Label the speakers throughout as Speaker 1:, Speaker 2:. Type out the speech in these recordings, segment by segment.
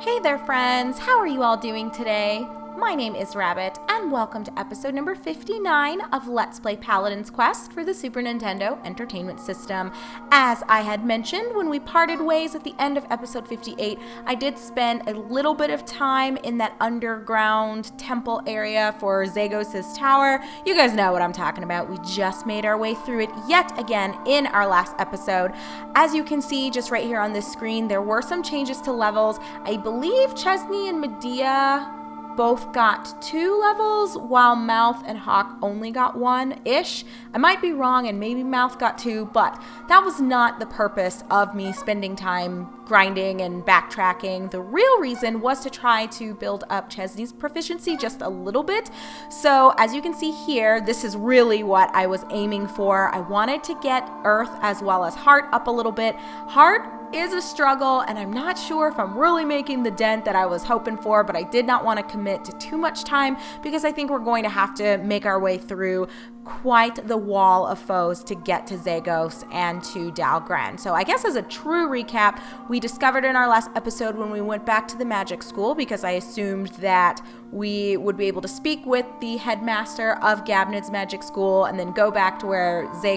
Speaker 1: Hey there friends, how are you all doing today? My name is Rabbit, and welcome to episode number 59 of Let's Play Paladin's Quest for the Super Nintendo Entertainment System. As I had mentioned when we parted ways at the end of episode 58, I did spend a little bit of time in that underground temple area for Zagos' tower. You guys know what I'm talking about. We just made our way through it yet again in our last episode. As you can see just right here on this screen, there were some changes to levels. I believe Chesney and Medea both got 2 levels, while Mouth and Hawk only got 1-ish. I might be wrong, and maybe Mouth got 2, but that was not the purpose of me spending time grinding and backtracking. The real reason was to try to build up Chesney's proficiency just a little bit. So as you can see here, this is really what I was aiming for. I wanted to get Earth as well as Heart up a little bit. Heart is a struggle, and I'm not sure if I'm really making the dent that I was hoping for, but I did not want to commit to too much time because I think we're going to have to make our way through quite the wall of foes to get to Zagos and to Dahlgren. So I guess as a true recap, we discovered in our last episode when we went back to the magic school, because I assumed that we would be able to speak with the headmaster of Gabnid's magic school and then go back to where where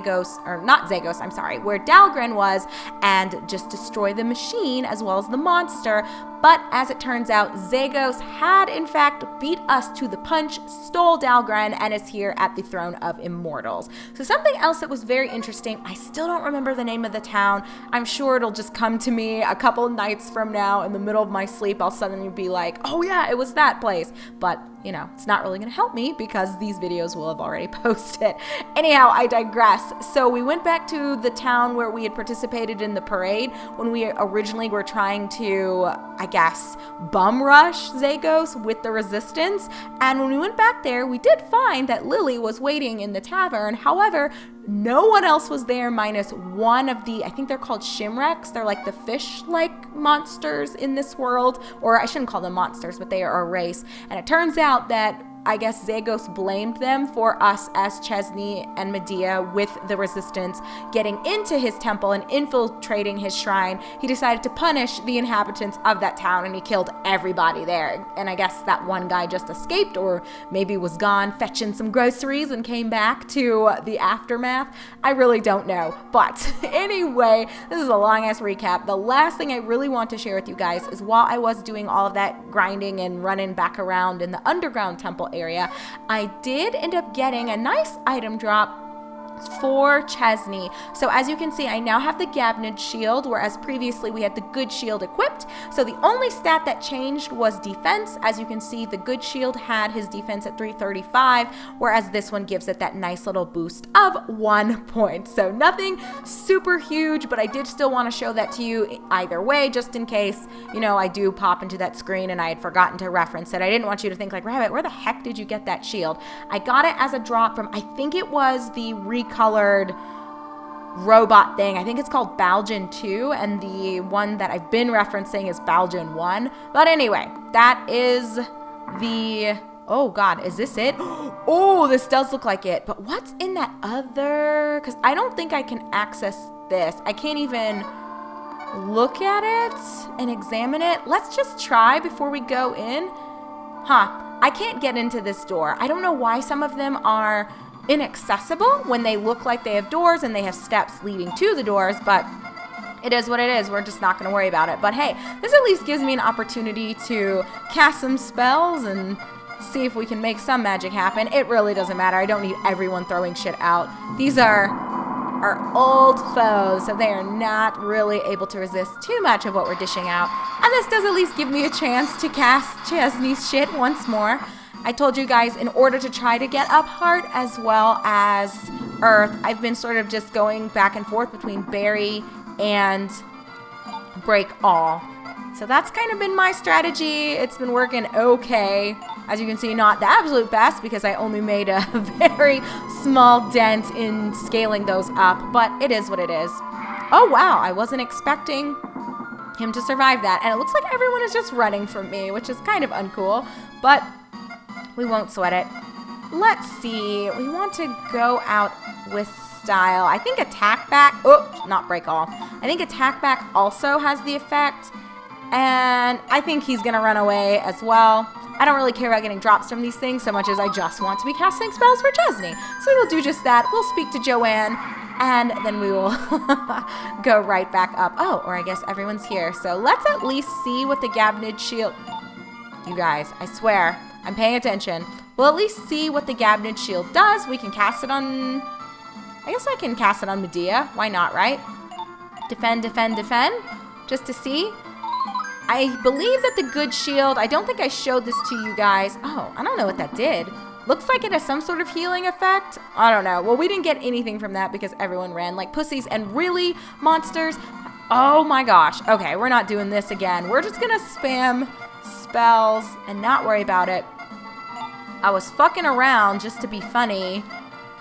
Speaker 1: Dahlgren was and just destroy the machine as well as the monster. But as it turns out, Zagos had in fact beat us to the punch, stole Dahlgren, and is here at the throne of immortals. So something else that was very interesting, I still don't remember the name of the town. I'm sure it'll just come to me a couple nights from now in the middle of my sleep. I'll suddenly be like, oh yeah, it was that place. But you know, it's not really going to help me because these videos will have already posted. Anyhow, I digress. So we went back to the town where we had participated in the parade when we originally were trying to, I guess, bum rush Zagos with the resistance. And when we went back there, we did find that Lily was waiting in the tavern. However, no one else was there minus one of the, I think they're called shimwrecks. They're like the fish-like monsters in this world. Or I shouldn't call them monsters, but they are a race. And it turns out that I guess Zagos blamed them for us as Chesney and Medea with the resistance getting into his temple and infiltrating his shrine. He decided to punish the inhabitants of that town, and he killed everybody there. And I guess that one guy just escaped, or maybe was gone fetching some groceries and came back to the aftermath. I really don't know. But anyway, this is a long ass recap. The last thing I really want to share with you guys is while I was doing all of that grinding and running back around in the underground temple area, I did end up getting a nice item drop for Chesney. So as you can see, I now have the Gabnid shield, whereas previously we had the good shield equipped. So the only stat that changed was defense. As you can see, the good shield had his defense at 335, whereas this one gives it that nice little boost of 1 point. So nothing super huge, but I did still want to show that to you either way, just in case, you know, I do pop into that screen and I had forgotten to reference it. I didn't want you to think like, Rabbit, where the heck did you get that shield? I got it as a drop from, I think it was the colored robot thing. I think it's called Baljan 2, and the one that I've been referencing is Baljan 1. But anyway, that is the... Oh god, is this it? Oh, this does look like it. But what's in that other... Because I don't think I can access this. I can't even look at it and examine it. Let's just try before we go in. I can't get into this door. I don't know why some of them are inaccessible when they look like they have doors and they have steps leading to the doors, but it is what it is. We're just not going to worry about it. But hey, this at least gives me an opportunity to cast some spells and see if we can make some magic happen. It really doesn't matter. I don't need everyone throwing shit out. These are our old foes, so they are not really able to resist too much of what we're dishing out. And this does at least give me a chance to cast Chesney's shit once more. I told you guys, in order to try to get up Heart as well as Earth, I've been sort of just going back and forth between Berry and Break All. So that's kind of been my strategy. It's been working okay. As you can see, not the absolute best because I only made a very small dent in scaling those up, but it is what it is. Oh wow, I wasn't expecting him to survive that. And it looks like everyone is just running from me, which is kind of uncool, but we won't sweat it. Let's see. We want to go out with style. I think attack back. Oh, not break all. I think attack back also has the effect And I think he's going to run away as well. I don't really care about getting drops from these things so much as I just want to be casting spells for Chesney. So we'll do just that. We'll speak to Joanne, and then we will go right back up. Oh, or I guess everyone's here. So let's at least see what the Gabnid shield... You guys, I swear, I'm paying attention. We'll at least see what the Gabnid shield does. We can cast it on... I guess I can cast it on Medea. Why not, right? Defend, defend, defend. Just to see. I believe that the good shield... I don't think I showed this to you guys. Oh, I don't know what that did. Looks like it has some sort of healing effect. I don't know. Well, we didn't get anything from that because everyone ran like pussies. And really, monsters... Oh my gosh. Okay, we're not doing this again. We're just gonna spam spells and not worry about it. I was fucking around just to be funny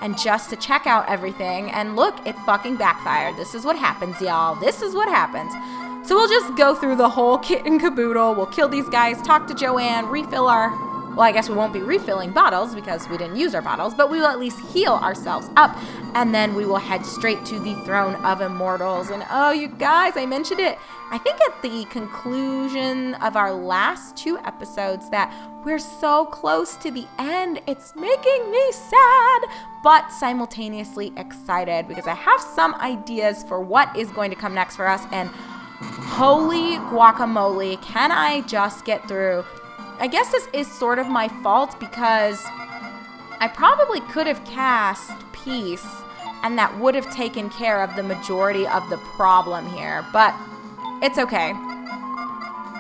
Speaker 1: and just to check out everything. And look, it fucking backfired. This is what happens, y'all. This is what happens. So we'll just go through the whole kit and caboodle. We'll kill these guys, talk to Joanne, refill our... Well, I guess we won't be refilling bottles because we didn't use our bottles, but we will at least heal ourselves up. And then we will head straight to the Throne of Immortals. And oh, you guys, I mentioned it. I think at the conclusion of our last 2 episodes that we're so close to the end. It's making me sad, but simultaneously excited because I have some ideas for what is going to come next for us. And holy guacamole, can I just get through? I guess this is sort of my fault because I probably could have cast Peace and that would have taken care of the majority of the problem here, but it's okay.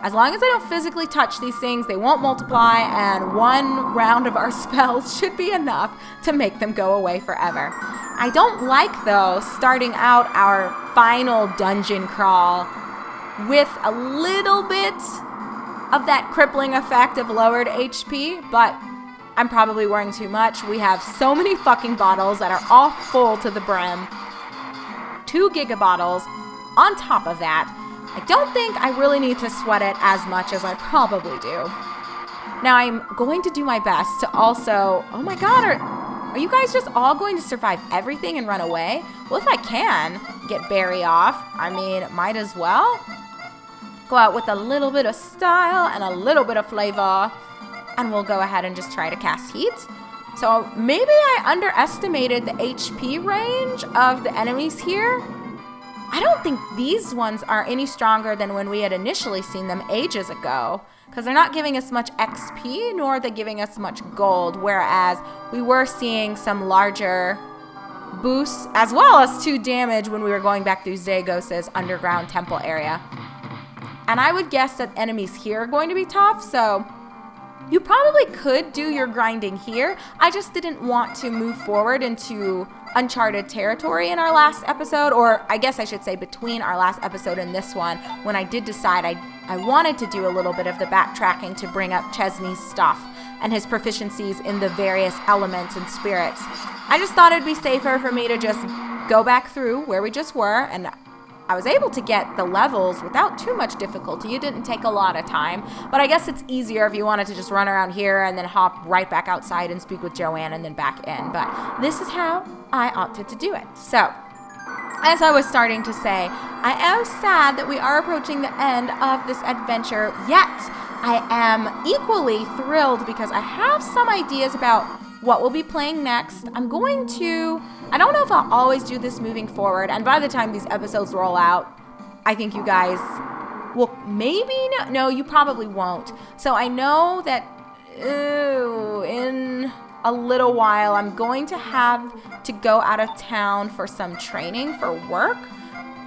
Speaker 1: As long as I don't physically touch these things, they won't multiply, and 1 round of our spells should be enough to make them go away forever. I don't like, though, starting out our final dungeon crawl with a little bit of that crippling effect of lowered HP, but I'm probably worrying too much. We have so many fucking bottles that are all full to the brim. 2 giga bottles on top of that. I don't think I really need to sweat it as much as I probably do. Now I'm going to do my best to also... Oh my god, are you guys just all going to survive everything and run away? Well, if I can get Barry off, I mean, might as well. Go out with a little bit of style and a little bit of flavor, and we'll go ahead and just try to cast heat. So maybe I underestimated the HP range of the enemies here. I don't think these ones are any stronger than when we had initially seen them ages ago, because they're not giving us much XP, nor are they giving us much gold, whereas we were seeing some larger boosts, as well as 2 damage when we were going back through Zagos' underground temple area. And I would guess that enemies here are going to be tough, so you probably could do your grinding here. I just didn't want to move forward into uncharted territory in our last episode, or I guess I should say between our last episode and this one, when I did decide I wanted to do a little bit of the backtracking to bring up Chesney's stuff and his proficiencies in the various elements and spirits. I just thought it'd be safer for me to just go back through where we just were, and I was able to get the levels without too much difficulty. It didn't take a lot of time, but I guess it's easier if you wanted to just run around here and then hop right back outside and speak with Joanne and then back in. But this is how I opted to do it. So, as I was starting to say, I am sad that we are approaching the end of this adventure, yet I am equally thrilled because I have some ideas about what we'll be playing next. I don't know if I'll always do this moving forward, and by the time these episodes roll out, I think you guys will maybe no, you probably won't. So I know that in a little while I'm going to have to go out of town for some training for work.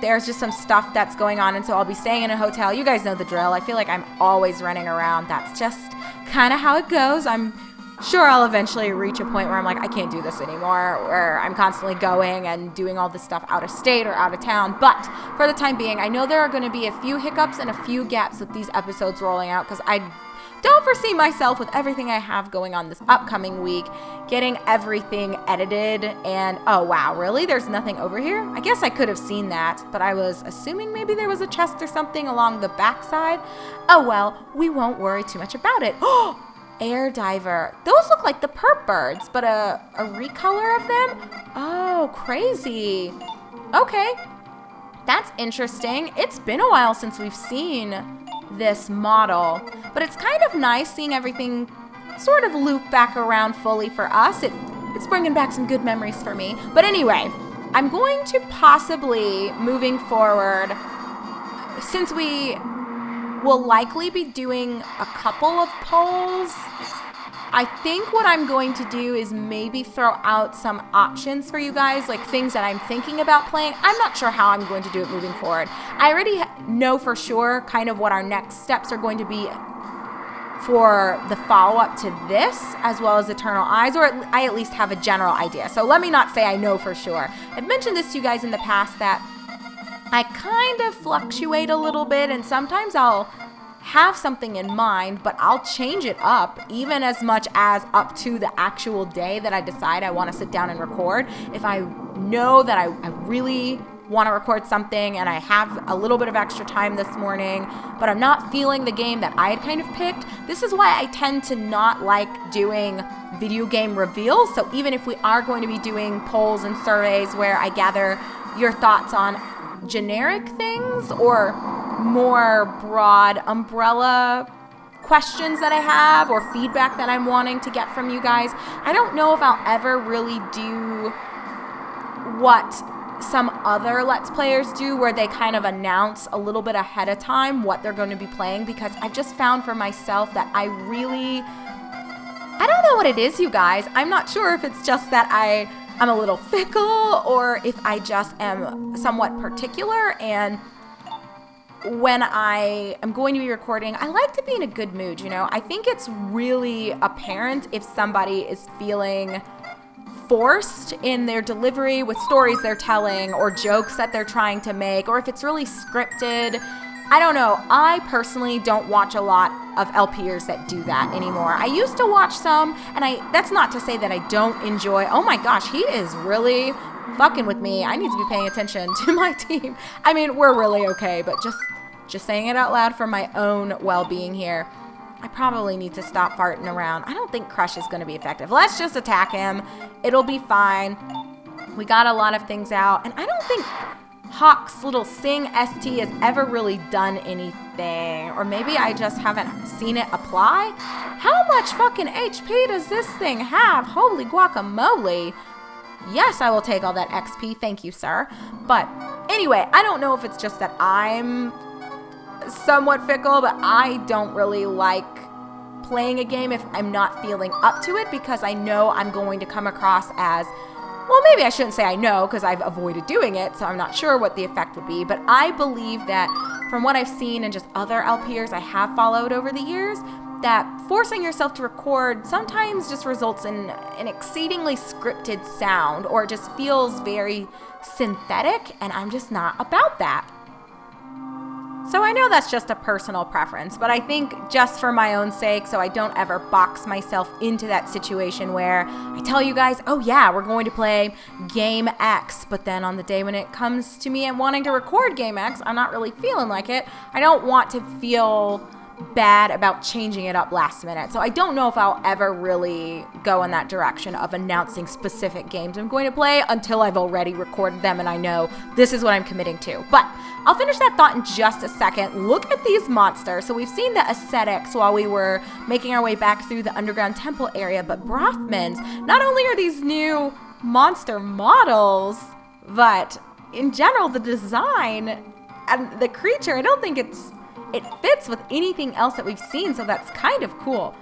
Speaker 1: There's just some stuff that's going on, and so I'll be staying in a hotel. You guys know the drill. I feel like I'm always running around. That's just kind of how it goes. I'm sure I'll eventually reach a point where I'm like, I can't do this anymore, where I'm constantly going and doing all this stuff out of state or out of town. But for the time being, I know there are going to be a few hiccups and a few gaps with these episodes rolling out, because I don't foresee myself, with everything I have going on this upcoming week, getting everything edited. And oh wow, really? There's nothing over here? I guess I could have seen that, but I was assuming maybe there was a chest or something along the backside. Oh well, we won't worry too much about it. Oh! Air diver. Those look like the perp birds, but a recolor of them? Oh, crazy. Okay. That's interesting. It's been a while since we've seen this model. But it's kind of nice seeing everything sort of loop back around fully for us. It's bringing back some good memories for me. But anyway, I'm going to possibly, moving forward, since we will likely be doing a couple of polls, I think what I'm going to do is maybe throw out some options for you guys, like things that I'm thinking about playing. I'm not sure how I'm going to do it moving forward. I already know for sure kind of what our next steps are going to be for the follow-up to this, as well as Eternal Eyes, or I at least have a general idea. So let me not say I know for sure. I've mentioned this to you guys in the past that I kind of fluctuate a little bit, and sometimes I'll have something in mind, but I'll change it up even as much as up to the actual day that I decide I want to sit down and record. If I know that I really want to record something and I have a little bit of extra time this morning, but I'm not feeling the game that I had kind of picked, this is why I tend to not like doing video game reveals. So even if we are going to be doing polls and surveys where I gather your thoughts on generic things or more broad umbrella questions that I have or feedback that I'm wanting to get from you guys, I don't know if I'll ever really do what some other Let's Players do, where they kind of announce a little bit ahead of time what they're going to be playing, because I've just found for myself that I don't know what it is, you guys. I'm not sure if it's just that I'm a little fickle, or if I just am somewhat particular, and when I am going to be recording, I like to be in a good mood, you know? I think it's really apparent if somebody is feeling forced in their delivery with stories they're telling or jokes that they're trying to make, or if it's really scripted. I don't know. I personally don't watch a lot of LPers that do that anymore. I used to watch some, and that's not to say that I don't enjoy. Oh my gosh, he is really fucking with me. I need to be paying attention to my team. I mean, we're really okay, but just saying it out loud for my own well-being here. I probably need to stop farting around. I don't think Crush is going to be effective. Let's just attack him. It'll be fine. We got a lot of things out, and I don't think Hawk's little Sing ST has ever really done anything, or maybe I just haven't seen it apply. How much fucking HP does this thing have? Holy guacamole. Yes, I will take all that XP. Thank you, sir. But anyway, I don't know if it's just that I'm somewhat fickle, but I don't really like playing a game if I'm not feeling up to it, because I know I'm going to come across as, well, maybe I shouldn't say I know, because I've avoided doing it, so I'm not sure what the effect would be. But I believe that from what I've seen and just other LPers I have followed over the years, that forcing yourself to record sometimes just results in an exceedingly scripted sound, or it just feels very synthetic, and I'm just not about that. So I know that's just a personal preference, but I think just for my own sake, so I don't ever box myself into that situation where I tell you guys, oh yeah, we're going to play Game X, but then on the day when it comes to me and wanting to record Game X, I'm not really feeling like it. I don't want to feel bad about changing it up last minute. So I don't know if I'll ever really go in that direction of announcing specific games I'm going to play until I've already recorded them and I know this is what I'm committing to. But I'll finish that thought in just a second. Look at these monsters. So we've seen the aesthetics while we were making our way back through the underground temple area, but Brahmins, not only are these new monster models, but in general, the design and the creature, I don't think it fits with anything else that we've seen, so that's kind of cool.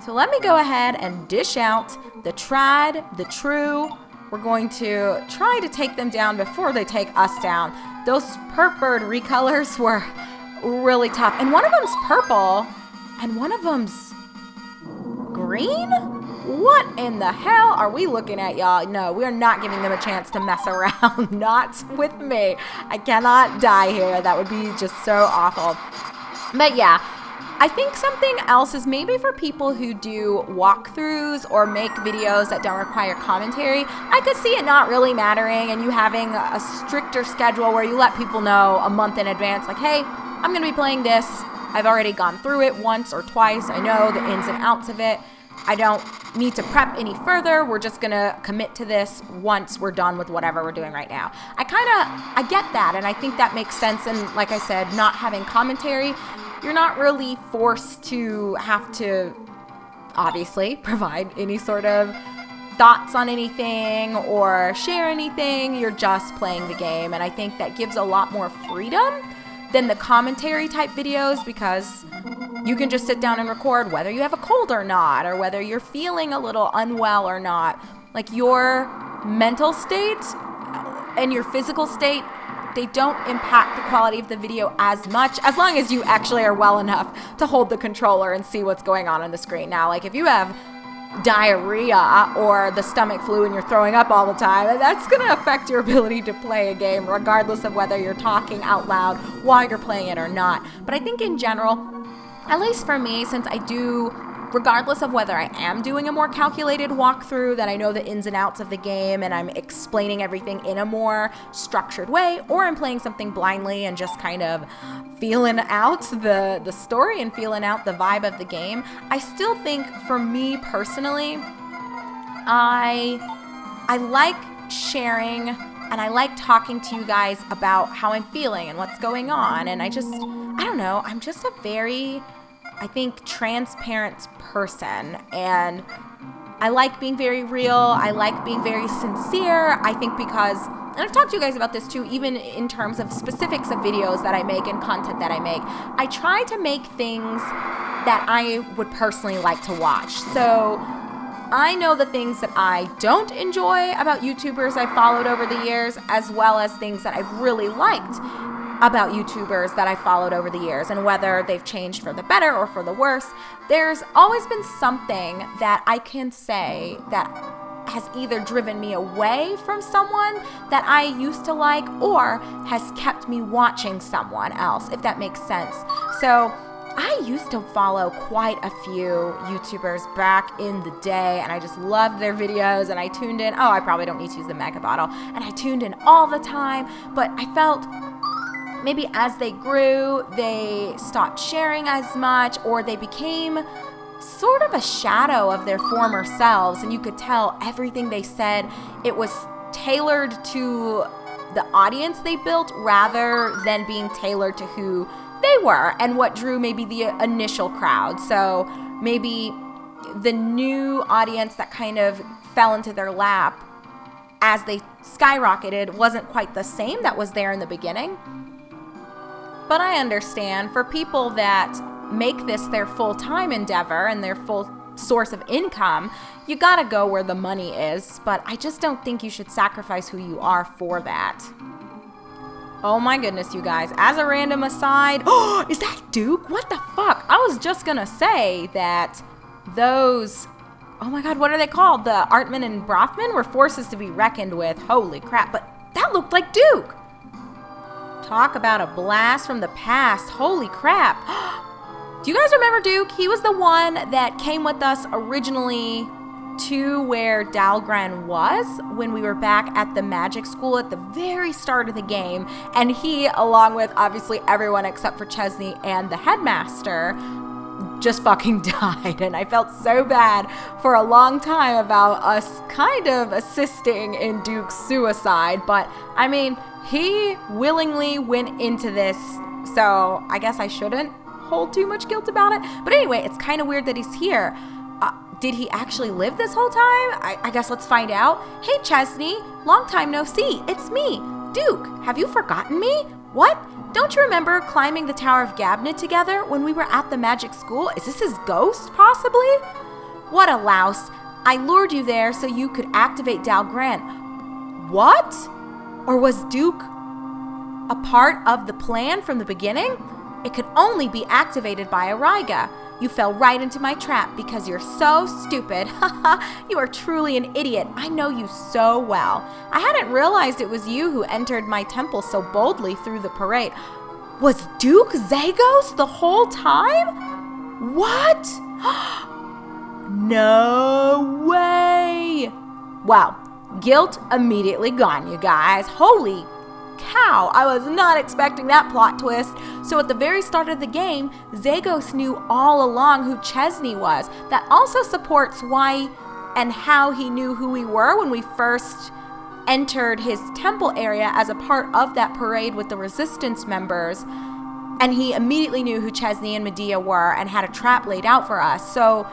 Speaker 1: So let me go ahead and dish out the tried, the true. We're going to try to take them down before they take us down. Those perp bird recolors were really tough. And one of them's purple, and one of them's green? What in the hell are we looking at, y'all? No, we're not giving them a chance to mess around. Not with me. I cannot die here. That would be just so awful. But yeah, I think something else is maybe for people who do walkthroughs or make videos that don't require commentary. I could see it not really mattering and you having a stricter schedule where you let people know a month in advance, like, hey, I'm going to be playing this. I've already gone through it once or twice. I know the ins and outs of it. I don't need to prep any further. We're just going to commit to this once we're done with whatever we're doing right now. I get that, and I think that makes sense. And like I said, not having commentary, you're not really forced to have to, obviously, provide any sort of thoughts on anything or share anything. You're just playing the game, and I think that gives a lot more freedom than the commentary type videos, because you can just sit down and record whether you have a cold or not, or whether you're feeling a little unwell or not. Like, your mental state and your physical state, they don't impact the quality of the video as much, as long as you actually are well enough to hold the controller and see what's going on the screen. Now, like, if you have diarrhea or the stomach flu and you're throwing up all the time, that's going to affect your ability to play a game, regardless of whether you're talking out loud while you're playing it or not. But I think in general, at least for me, since I do, regardless of whether I am doing a more calculated walkthrough that I know the ins and outs of the game and I'm explaining everything in a more structured way, or I'm playing something blindly and just kind of feeling out the story and feeling out the vibe of the game, I still think, for me personally, I like sharing and I like talking to you guys about how I'm feeling and what's going on. And I don't know, I'm just a very, I think, transparent person, and I like being very real. I like being very sincere. I think because, and I've talked to you guys about this too, even in terms of specifics of videos that I make and content that I make, I try to make things that I would personally like to watch. So I know the things that I don't enjoy about YouTubers I've followed over the years, as well as things that I've really liked about YouTubers that I followed over the years, and whether they've changed for the better or for the worse. There's always been something that I can say that has either driven me away from someone that I used to like, or has kept me watching someone else, if that makes sense. So I used to follow quite a few YouTubers back in the day, and I just loved their videos, and I tuned in. Oh, I probably don't need to use the mega bottle. And I tuned in all the time, but I felt maybe as they grew, they stopped sharing as much, or they became sort of a shadow of their former selves, and you could tell everything they said, it was tailored to the audience they built rather than being tailored to who they were and what drew maybe the initial crowd. So maybe the new audience that kind of fell into their lap as they skyrocketed wasn't quite the same that was there in the beginning. But I understand, for people that make this their full-time endeavor and their full source of income, you gotta go where the money is. But I just don't think you should sacrifice who you are for that. Oh my goodness, you guys. As a random aside, oh, is that Duke? What the fuck? I was just gonna say that those, oh my god, what are they called? The Artman and Brothman were forces to be reckoned with. Holy crap, but that looked like Duke. Talk about a blast from the past. Holy crap. Do you guys remember Duke? He was the one that came with us originally to where Dahlgren was when we were back at the magic school at the very start of the game. And he, along with obviously everyone except for Chesney and the headmaster, just fucking died. And I felt so bad for a long time about us kind of assisting in Duke's suicide. But I mean, he willingly went into this, so I guess I shouldn't hold too much guilt about it. But anyway, it's kind of weird that he's here. Did he actually live this whole time? I guess let's find out. Hey, Chesney, long time no see. It's me, Duke. Have you forgotten me? What? Don't you remember climbing the Tower of Gabnett together when we were at the magic school? Is this his ghost, possibly? What a louse. I lured you there so you could activate Dahlgren. What? Or was Duke a part of the plan from the beginning? It could only be activated by a Ryga. You fell right into my trap because you're so stupid. Haha, you are truly an idiot. I know you so well. I hadn't realized it was you who entered my temple so boldly through the parade. Was Duke Zagos the whole time? What? No way. Well, guilt immediately gone, you guys. Holy cow, I was not expecting that plot twist. So at the very start of the game, Zagos knew all along who Chesney was. That also supports why and how he knew who we were when we first entered his temple area as a part of that parade with the resistance members. And he immediately knew who Chesney and Medea were and had a trap laid out for us. So,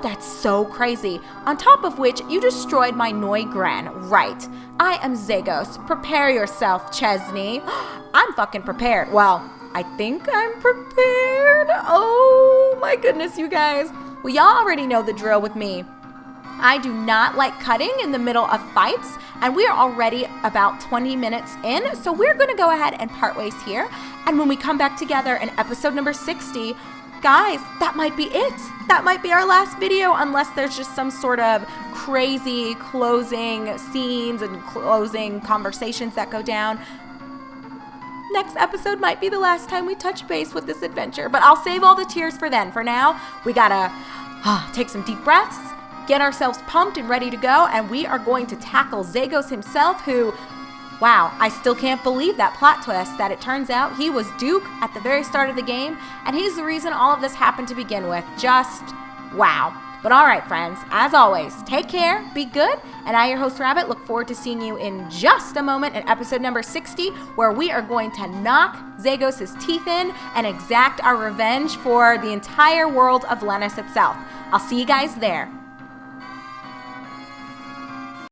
Speaker 1: that's so crazy. On top of which, you destroyed my Neugran. Right. I am Zagos. Prepare yourself, Chesney. I'm fucking prepared. Well, I think I'm prepared. Oh my goodness, you guys. Well, y'all already know the drill with me. I do not like cutting in the middle of fights, and we are already about 20 minutes in, so we're going to go ahead and part ways here. And when we come back together in episode number 60, guys, that might be it. That might be our last video, unless there's just some sort of crazy closing scenes and closing conversations that go down. Next episode might be the last time we touch base with this adventure, but I'll save all the tears for then. For now, we gotta take some deep breaths, get ourselves pumped and ready to go, and we are going to tackle Zagos himself, who, wow, I still can't believe that plot twist, that it turns out he was Duke at the very start of the game, and he's the reason all of this happened to begin with. Just wow. But all right, friends, as always, take care, be good, and I, your host Rabbit, look forward to seeing you in just a moment in episode number 60, where we are going to knock Zagos' teeth in and exact our revenge for the entire world of Lennis itself. I'll see you guys there.